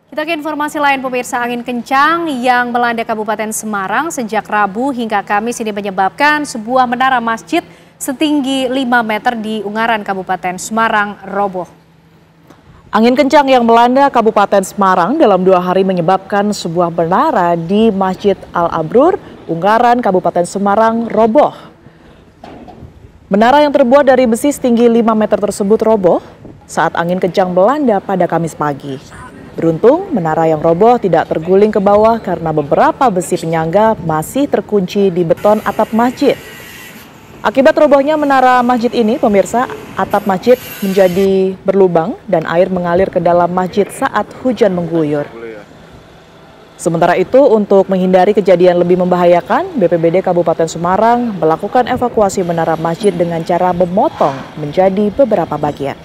Kita ke informasi lain, pemirsa. Angin kencang yang melanda Kabupaten Semarang sejak Rabu hingga Kamis ini menyebabkan sebuah menara masjid setinggi 5 meter di Ungaran Kabupaten Semarang roboh. Angin kencang yang melanda Kabupaten Semarang dalam 2 hari menyebabkan sebuah menara di Masjid Al-Ambruk, Ungaran Kabupaten Semarang roboh. Menara yang terbuat dari besi setinggi 5 meter tersebut roboh saat angin kencang melanda pada Kamis pagi. Beruntung, menara yang roboh tidak terguling ke bawah karena beberapa besi penyangga masih terkunci di beton atap masjid. Akibat robohnya menara masjid ini, pemirsa, atap masjid menjadi berlubang dan air mengalir ke dalam masjid saat hujan mengguyur. Sementara itu, untuk menghindari kejadian lebih membahayakan, BPBD Kabupaten Semarang melakukan evakuasi menara masjid dengan cara memotong menjadi beberapa bagian.